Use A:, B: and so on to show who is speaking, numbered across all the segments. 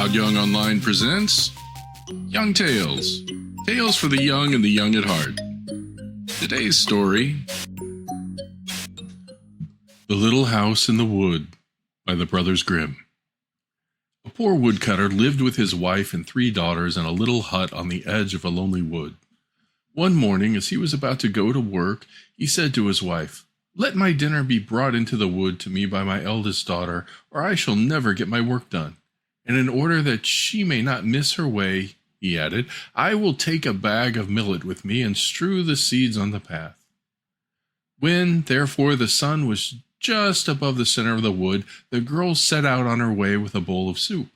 A: Todd Young Online presents Young Tales. Tales for the young and the young at heart. Today's story, The Little House in the Wood by the Brothers Grimm. A poor woodcutter lived with his wife and 3 daughters in a little hut on the edge of a lonely wood. One morning, as he was about to go to work, he said to his wife, "Let my dinner be brought into the wood to me by my eldest daughter, or I shall never get my work done. And in order that she may not miss her way," he added, "I will take a bag of millet with me and strew the seeds on the path." When, therefore, the sun was just above the center of the wood, the girl set out on her way with a bowl of soup.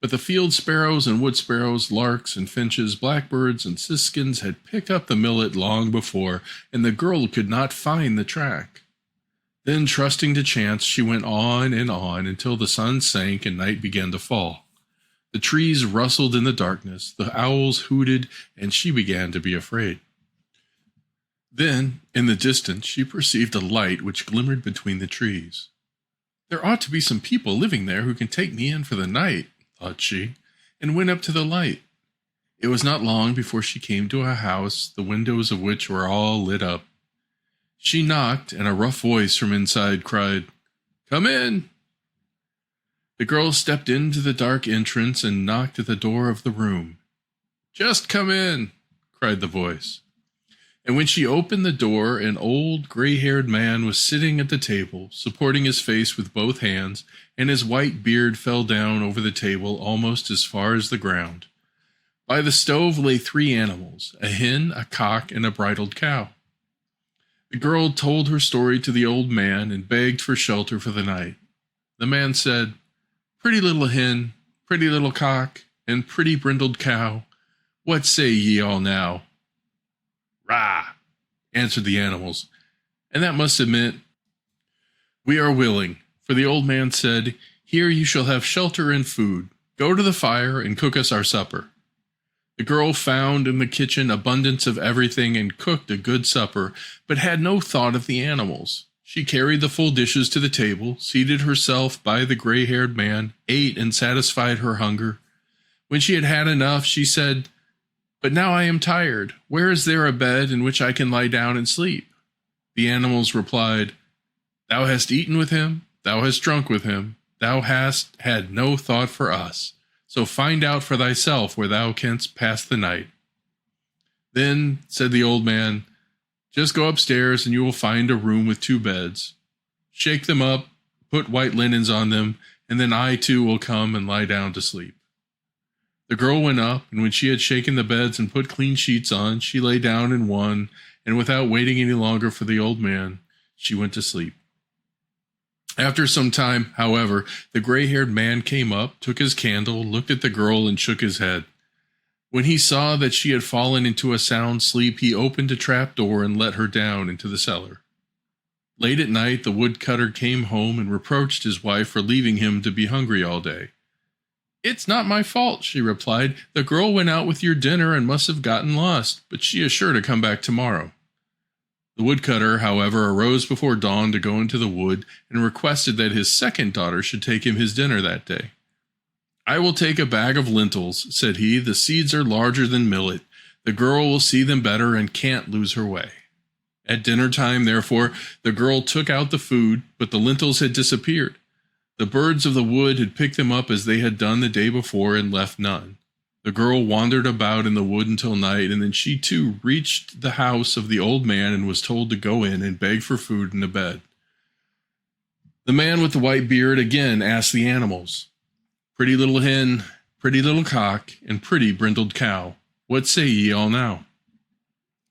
A: But the field sparrows and wood sparrows, larks and finches, blackbirds and siskins had picked up the millet long before, and the girl could not find the track. Then, trusting to chance, she went on and on until the sun sank and night began to fall. The trees rustled in the darkness, the owls hooted, and she began to be afraid. Then, in the distance, she perceived a light which glimmered between the trees. "There ought to be some people living there who can take me in for the night," thought she, and went up to the light. It was not long before she came to a house, the windows of which were all lit up. She knocked, and a rough voice from inside cried, "Come in!" The girl stepped into the dark entrance and knocked at the door of the room. "Just come in!" cried the voice. And when she opened the door, an old gray-haired man was sitting at the table, supporting his face with both hands, and his white beard fell down over the table almost as far as the ground. By the stove lay 3 animals, a hen, a cock, and a bridled cow. The girl told her story to the old man and begged for shelter for the night. The man said, "Pretty little hen, pretty little cock, and pretty brindled cow, what say ye all now?" "Rah!" answered the animals, and that must have meant, "We are willing," for the old man said, "Here you shall have shelter and food. Go to the fire and cook us our supper." The girl found in the kitchen abundance of everything and cooked a good supper, but had no thought of the animals. She carried the full dishes to the table, seated herself by the gray-haired man, ate and satisfied her hunger. When she had had enough, she said, "But now I am tired. Where is there a bed in which I can lie down and sleep?" The animals replied, "Thou hast eaten with him, thou hast drunk with him, thou hast had no thought for us. So find out for thyself where thou canst pass the night." "Then," said the old man, "just go upstairs and you will find a room with 2 beds. Shake them up, put white linens on them, and then I too will come and lie down to sleep." The girl went up, and when she had shaken the beds and put clean sheets on, she lay down in one, and without waiting any longer for the old man, she went to sleep. After some time, however, the gray-haired man came up, took his candle, looked at the girl, and shook his head. When he saw that she had fallen into a sound sleep, he opened a trap door and let her down into the cellar. Late at night, the woodcutter came home and reproached his wife for leaving him to be hungry all day. "It's not my fault," she replied. "The girl went out with your dinner and must have gotten lost, but she is sure to come back tomorrow." The woodcutter, however, arose before dawn to go into the wood and requested that his 2nd daughter should take him his dinner that day. "I will take a bag of lentils," said he. "The seeds are larger than millet. The girl will see them better and can't lose her way." At dinner time, therefore, the girl took out the food, but the lentils had disappeared. The birds of the wood had picked them up as they had done the day before and left none. The girl wandered about in the wood until night, and then she too reached the house of the old man and was told to go in and beg for food and a bed. The man with the white beard again asked the animals, "Pretty little hen, pretty little cock, and pretty brindled cow, what say ye all now?"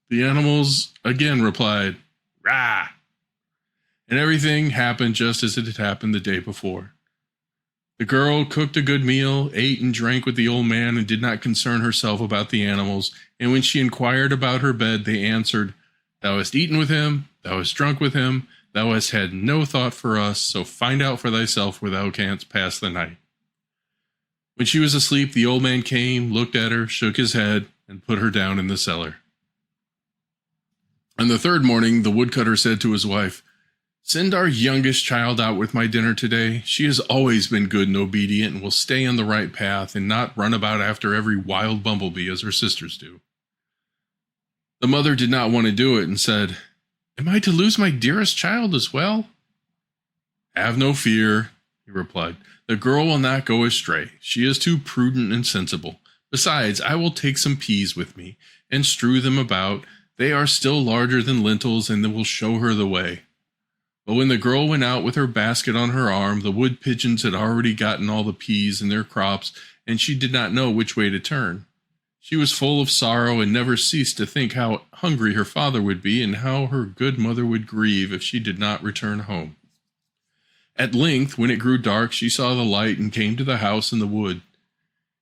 A: The animals again replied, "Rah!" And everything happened just as it had happened the day before. The girl cooked a good meal, ate and drank with the old man, and did not concern herself about the animals, and when she inquired about her bed, they answered, "Thou hast eaten with him, thou hast drunk with him, thou hast had no thought for us, so find out for thyself where thou canst pass the night." When she was asleep, the old man came, looked at her, shook his head, and put her down in the cellar. On the 3rd morning, the woodcutter said to his wife, Send our youngest child out with my dinner today. She has always been good and obedient and will stay on the right path and not run about after every wild bumblebee as her sisters do." The mother did not want to do it and said, "Am I to lose my dearest child as well?" "Have no fear," he replied. "The girl will not go astray. She is too prudent and sensible. Besides, I will take some peas with me and strew them about. They are still larger than lentils, and they will show her the way." But when the girl went out with her basket on her arm, the wood pigeons had already gotten all the peas in their crops, and she did not know which way to turn. She was full of sorrow and never ceased to think how hungry her father would be and how her good mother would grieve if she did not return home. At length, when it grew dark, she saw the light and came to the house in the wood.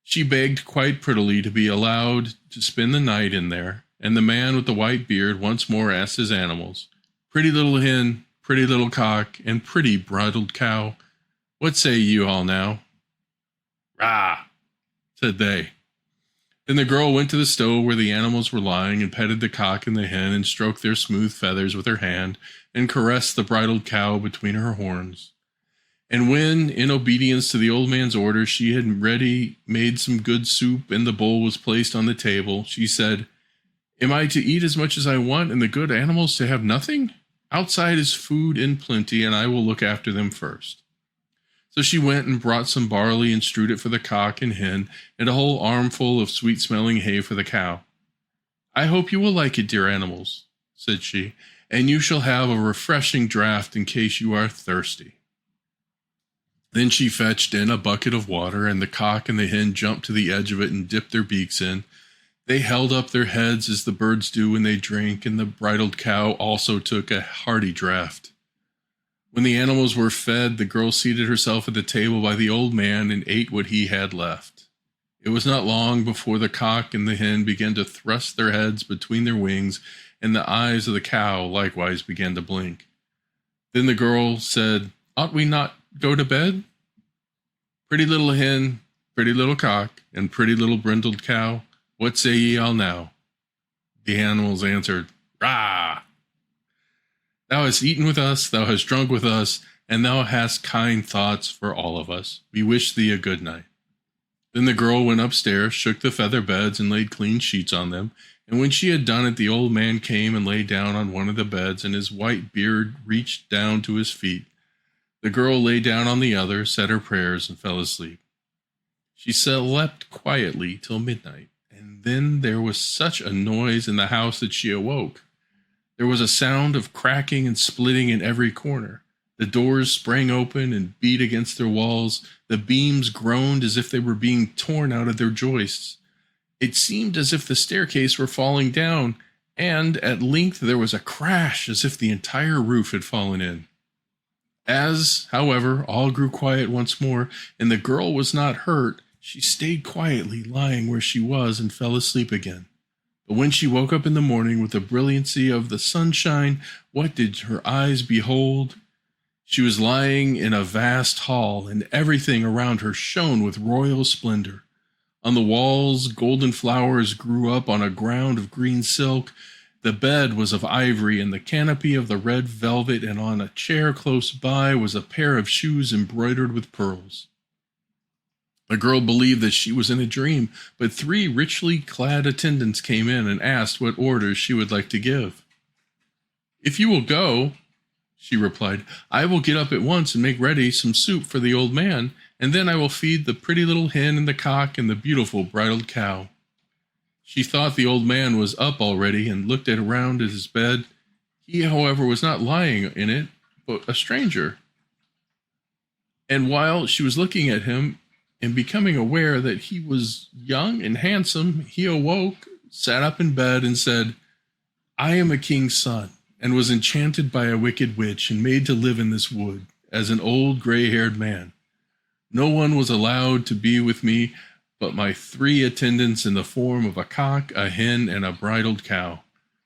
A: She begged quite prettily to be allowed to spend the night in there, and the man with the white beard once more asked his animals, "Pretty little hen, pretty little cock, and pretty bridled cow, what say you all now?" "Rah!" said they. Then the girl went to the stove where the animals were lying and petted the cock and the hen and stroked their smooth feathers with her hand and caressed the bridled cow between her horns. And when, in obedience to the old man's orders, she had ready made some good soup and the bowl was placed on the table, she said, "Am I to eat as much as I want and the good animals to have nothing? Outside is food in plenty, and I will look after them first." So she went and brought some barley and strewed it for the cock and hen, and a whole armful of sweet-smelling hay for the cow. "I hope you will like it, dear animals," said she, "and you shall have a refreshing draught in case you are thirsty." Then she fetched in a bucket of water, and the cock and the hen jumped to the edge of it and dipped their beaks in. They held up their heads as the birds do when they drink, and the bridled cow also took a hearty draught. When the animals were fed, the girl seated herself at the table by the old man and ate what he had left. It was not long before the cock and the hen began to thrust their heads between their wings, and the eyes of the cow likewise began to blink. Then the girl said, "Ought we not go to bed?" "Pretty little hen, pretty little cock, and pretty little brindled cow, what say ye all now?" The animals answered, "Rah! Thou hast eaten with us, thou hast drunk with us, and thou hast kind thoughts for all of us. We wish thee a good night." Then the girl went upstairs, shook the feather beds, and laid clean sheets on them. And when she had done it, the old man came and lay down on one of the beds, and his white beard reached down to his feet. The girl lay down on the other, said her prayers, and fell asleep. She slept quietly till midnight, and then there was such a noise in the house that she awoke. There was a sound of cracking and splitting in every corner. The doors sprang open and beat against their walls. The beams groaned as if they were being torn out of their joists. It seemed as if the staircase were falling down, and at length there was a crash as if the entire roof had fallen in. As, however, all grew quiet once more, and the girl was not hurt, she stayed quietly lying where she was and fell asleep again. But when she woke up in the morning with the brilliancy of the sunshine, what did her eyes behold? She was lying in a vast hall, and everything around her shone with royal splendor. On the walls, golden flowers grew up on a ground of green silk. The bed was of ivory, and the canopy of the red velvet, and on a chair close by was a pair of shoes embroidered with pearls. The girl believed that she was in a dream, but 3 richly clad attendants came in and asked what orders she would like to give. "If you will go," she replied, "I will get up at once and make ready some soup for the old man, and then I will feed the pretty little hen and the cock and the beautiful bridled cow." She thought the old man was up already and looked around at his bed. He, however, was not lying in it, but a stranger. And while she was looking at him and becoming aware that he was young and handsome, he awoke, sat up in bed, and said, "I am a king's son, and was enchanted by a wicked witch and made to live in this wood as an old gray-haired man. No one was allowed to be with me but my 3 attendants in the form of a cock, a hen, and a bridled cow.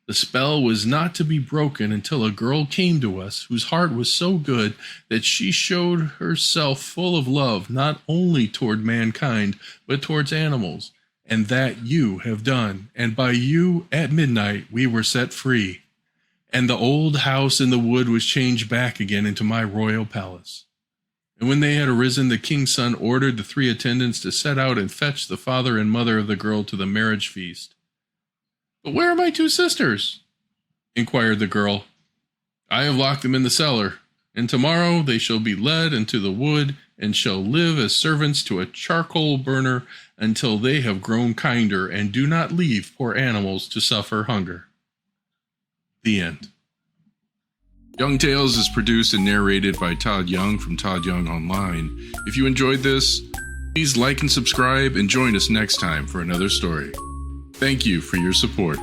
A: The spell was not to be broken until a girl came to us whose heart was so good that she showed herself full of love not only toward mankind but towards animals, and that you have done, and by you at midnight we were set free. And the old house in the wood was changed back again into my royal palace. And when they had arisen, the king's son ordered the 3 attendants to set out and fetch the father and mother of the girl to the marriage feast. "But where are my 2 sisters?" inquired the girl. "I have locked them in the cellar, and tomorrow they shall be led into the wood and shall live as servants to a charcoal burner until they have grown kinder and do not leave poor animals to suffer hunger." The end. Young Tales is produced and narrated by Todd Young from Todd Young Online. If you enjoyed this, please like and subscribe and join us next time for another story. Thank you for your support.